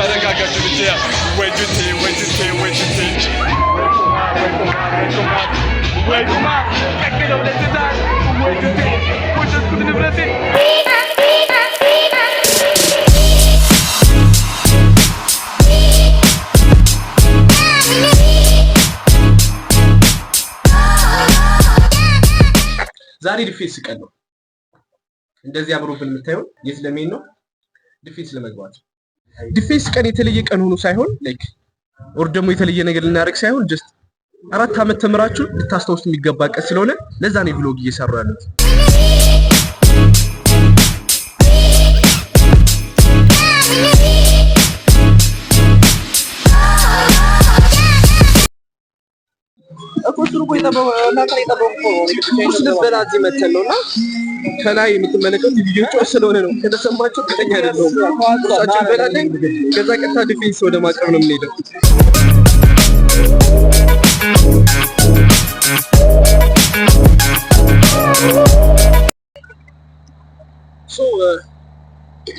አረጋጋችሁ ብቻ ወይጁቴ ወይጁቴ ወይጁቴ ወይጁማ ቀቅለው ለትዳር ወይጁቴ ወደድኩት ንብረቴ ዛሬ ዲፌንስ ቀን ነው። እንደዚህ አብሮብን የምታየው የት ለምን ነው? ዲፌንስ ለመግባት። ዲፌንስ ቀን የተለየ ቀን ሆኖ ሳይሆን ላይክ ኦር ደግሞ የተለየ ነገር ልናደርግ ሳይሆን ጀስት 4 ዓመት ተምራችሁ ልታስታውሱ የሚገባ ቀን ስለሆነ ለዛ ነው ቪሎግ እየሰራሁ ያለሁት። በላዚህ መተን ነውና ከላይ የምትመለከቱት ቪዲዮ ጮህ ስለሆነ ነው። ከተሰማችሁ ከተኛ አይደለም። ቁርሳችን እንበላለን። ከዛ ቀጥታ ዲፌንስ ወደ ማቅረብ ነው የምንሄደው።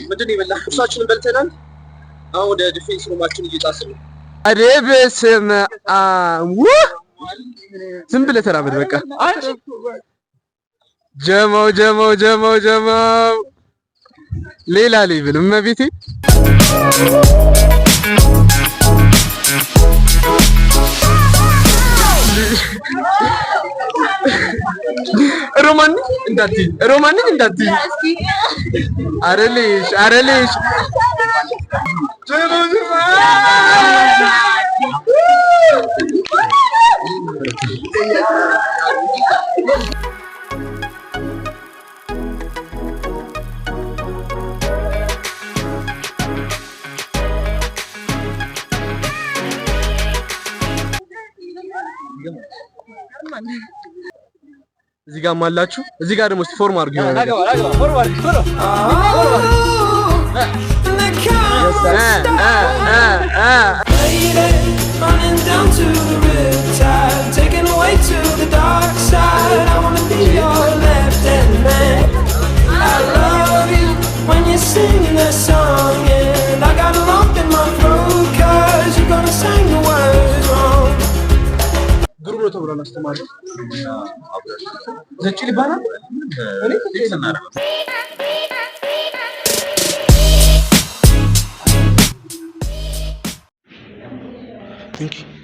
ምንድን ነው የበላን? ቁርሳችንን በልተናል። አሁን ወደ ዲፌንስ ሩማችን እየጣስን ነው። አሬ በስመ አብ ዝም ብለህ ተራመድ በቃ። ጀማው ጀማው ጀማው ጀማው ሌላ ሌቭል እመቤቴ። ሮማን እንዳትይ አረሌሽ እዚህ ጋር ማላችሁ እዚህ ጋር ደግሞ ፎርም አድርጉ ይሆናል። ግሩም ነው ተብሏል። አስተማሪ ዘጭል ይባላል። እኔ ተሰናራ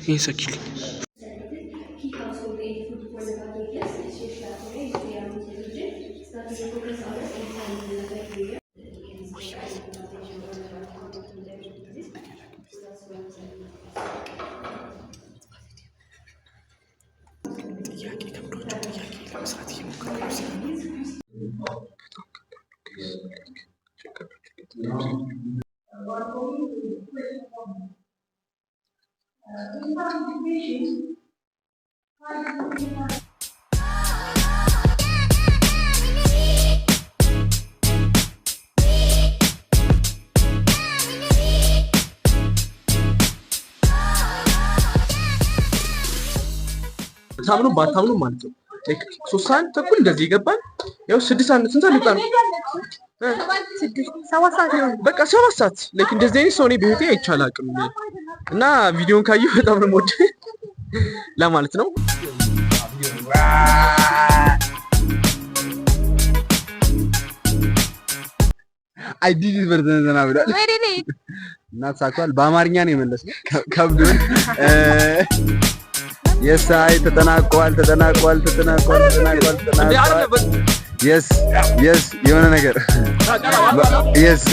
ይሄ ሰኪል ታምኑ ባታምኑ ማለት ነው። 3 ሰዓት ተኩል እንደዚህ ይገባል። ያው 6 ሰዓት ስንት አልወጣ ነው? 7 ሰዓት ነው። በቃ 7 ሰዓት ላይክ እንደዚህ አይነት ሰው እኔ በህይወቴ አይቻል አቅም እና ቪዲዮን ካየሁ በጣም ነው ሞድ ለማለት ነው። አይ ዲድ በርዘና ብሏል እና ሳቋል። በአማርኛ ነው የመለስነው ከብዶን የሳይ ተጠናቋል። የስ የሆነ ነገር የስ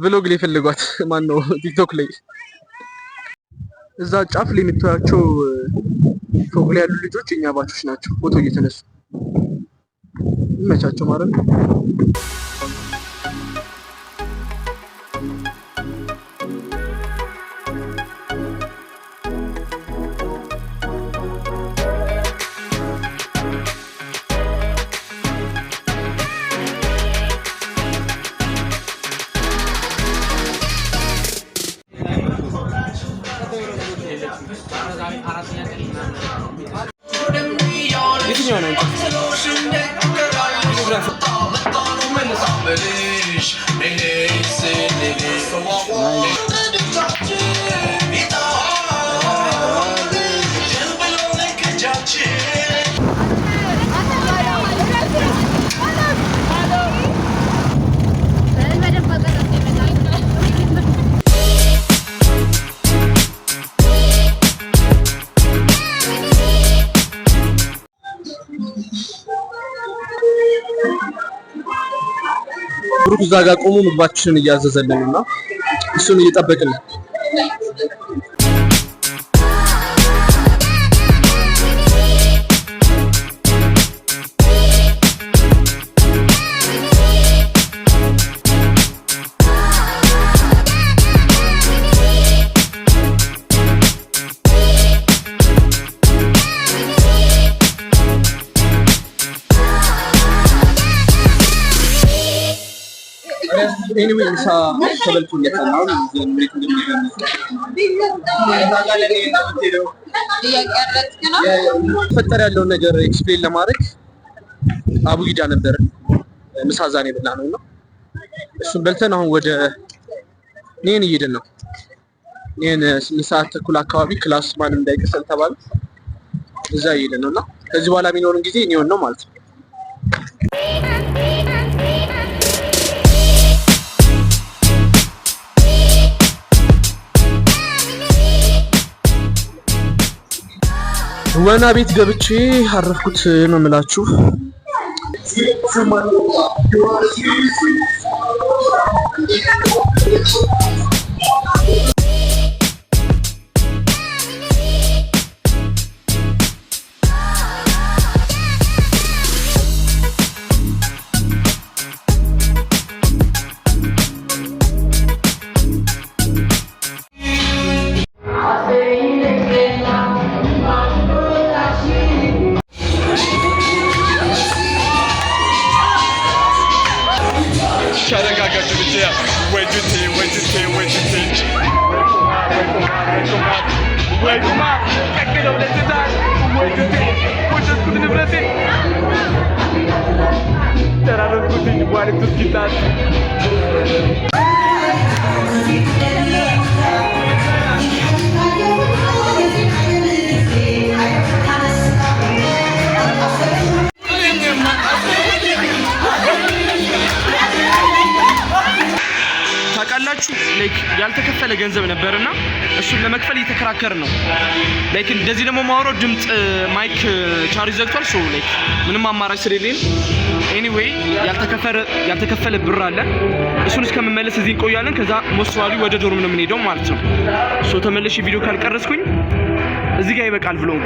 ብሎግ ላይ ፈልጓት ማን ነው ቲክቶክ ላይ እዛ ጫፍ ላይ የምታያቸው ፎቅ ላይ ያሉ ልጆች የኛ ባቾች ናቸው። ፎቶ እየተነሱ ይመቻቸው ማለት ነው። ብሩክ እዛ ጋር ቆሞ ምግባችንን እያዘዘልን እና እሱን እየጠበቅን ነው። Anyway, sa ተበልቶ እየተናው ምሪት እንደሚገርም ፈጠር ያለው ነገር ኤክስፕሌን ለማድረግ አቡጊዳ ነበር ምሳዛኔ ብላ ነውና እሱን በልተን አሁን ወደ ኔን እየሄድን ነው። ኔን 8 ሰዓት ተኩል አካባቢ ክላስ ማን እንዳይከሰል ተባለ እዛ እየሄድን ነውና ከዚህ በኋላ የሚኖርን ጊዜ ኔን ነው ማለት ነው። ወና ቤት ገብቼ አረፍኩት ነው የምላችሁ። ላይክ ያልተከፈለ ገንዘብ ነበርና እሱን ለመክፈል እየተከራከር ነው። ላይክ እንደዚህ ደግሞ ማውራው ድምጽ ማይክ ቻርጅ ዘግቷል። ሶ ላይክ ምንም አማራጭ ስለሌለን ኤኒዌይ ያልተከፈለ ብር አለ። እሱን እስከመመለስ እዚህ እንቆያለን። ከዛ ሞስዋሊ ወደ ዶርም ነው የምንሄደው ማለት ነው። ሶ ተመለሽ ቪዲዮ ካልቀረስኩኝ እዚህ ጋር ይበቃል ብሎጉ